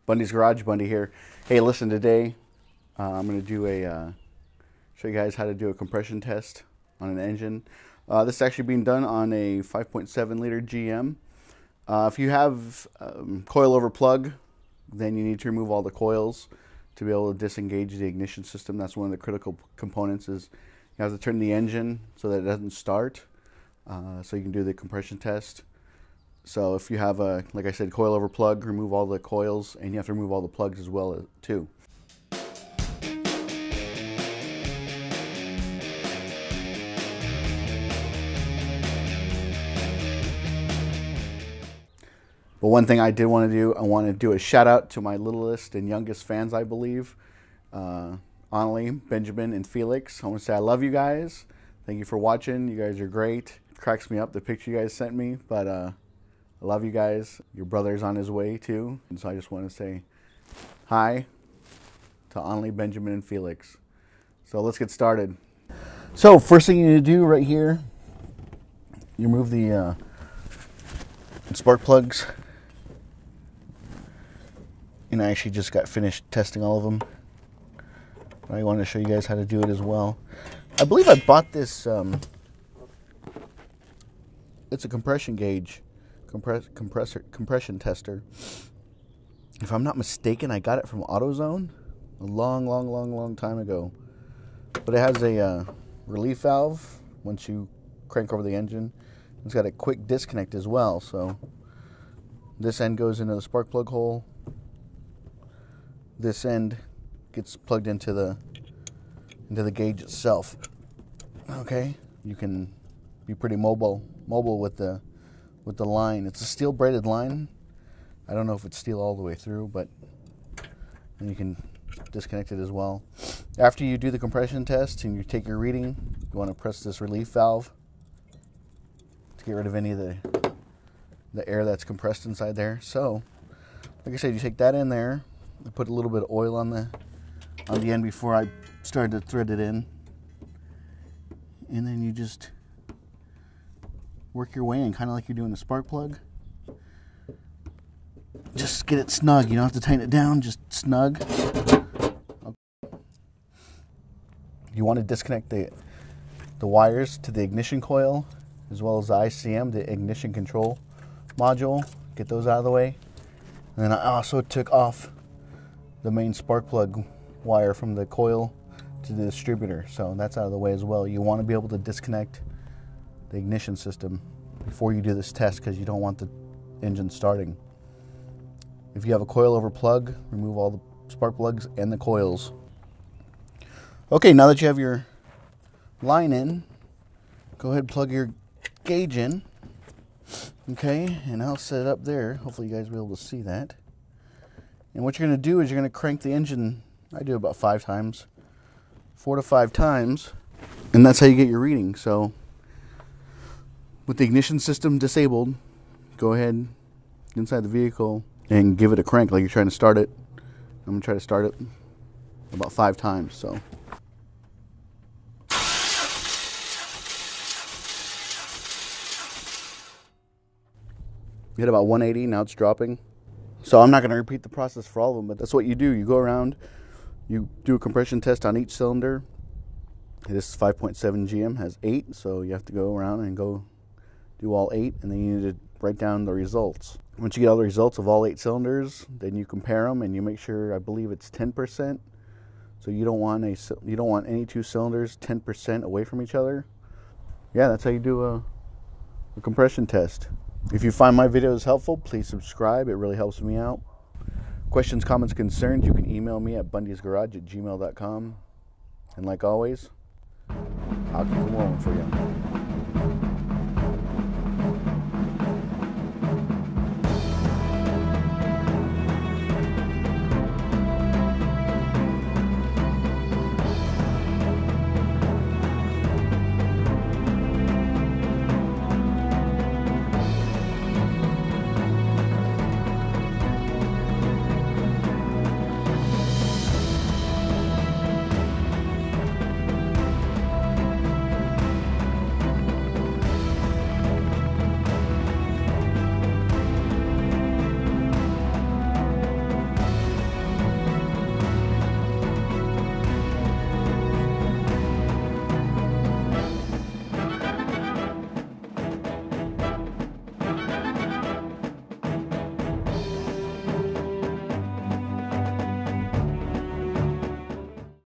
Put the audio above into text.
Bundys Garage, Bundy here. Hey, listen, today I'm going to do show you guys how to do a compression test on an engine. This is actually being done on a 5.7 liter GM. If you have coilover plug, then you need to remove all the coils to be able to disengage the ignition system. That's one of the critical components. Is you have to turn the engine so that it doesn't start, so you can do the compression test. So if you have a, like I said, coilover plug, remove all the coils, and you have to remove all the plugs as well too. But one thing I did want to do, I want to do a shout out to my littlest and youngest fans, I believe. Annalie, Benjamin, and Felix. I want to say I love you guys. Thank you for watching. You guys are great. It cracks me up, the picture you guys sent me. But I love you guys. Your brother's on his way too. And so I just want to say hi to Annalie, Benjamin, and Felix. So let's get started. So first thing you need to do right here, you remove the spark plugs. And I actually just got finished testing all of them. I wanted to show you guys how to do it as well. I believe I bought this, it's a compression gauge, compression tester. If I'm not mistaken, I got it from AutoZone a long time ago. But it has a relief valve once you crank over the engine. It's got a quick disconnect as well, so this end goes into the spark plug hole. This end gets plugged into the gauge itself. Okay, you can be pretty mobile with the line. It's a steel braided line. I don't know if it's steel all the way through, but you can disconnect it as well. After you do the compression test and you take your reading, you want to press this relief valve to get rid of any of the air that's compressed inside there. So, like I said, you take that in there. I put a little bit of oil on the end before I started to thread it in, and then you just work your way in, kind of like you're doing a spark plug. Just get it snug. You don't have to tighten it down. Just snug. Okay. You want to disconnect the wires to the ignition coil, as well as the ICM, the ignition control module. Get those out of the way. And then I also took off the main spark plug wire from the coil to the distributor, so that's out of the way as well. You want to be able to disconnect the ignition system before you do this test, because you don't want the engine starting. If you have a coilover plug, remove all the spark plugs and the coils. Okay, now that you have your line in, go ahead and plug your gauge in. Okay, and I'll set it up there. Hopefully you guys will be able to see that. And what you're going to do is you're going to crank the engine, I do about 5 times, 4 to 5 times, and that's how you get your reading. So with the ignition system disabled, go ahead inside the vehicle and give it a crank like you're trying to start it. I'm going to try to start it about 5 times. So hit about 180, now it's dropping. So I'm not going to repeat the process for all of them, but that's what you do. You go around, you do a compression test on each cylinder. This 5.7 GM has 8, so you have to go around and go do all 8, and then you need to write down the results. Once you get all the results of all 8 cylinders, then you compare them and you make sure, I believe it's 10%. So you don't want any 2 cylinders 10% away from each other. Yeah, that's how you do a compression test. If you find my videos helpful, please subscribe. It really helps me out. Questions, comments, concerns, you can email me at bundysgarage@gmail.com. And like always, I'll keep them rolling for you.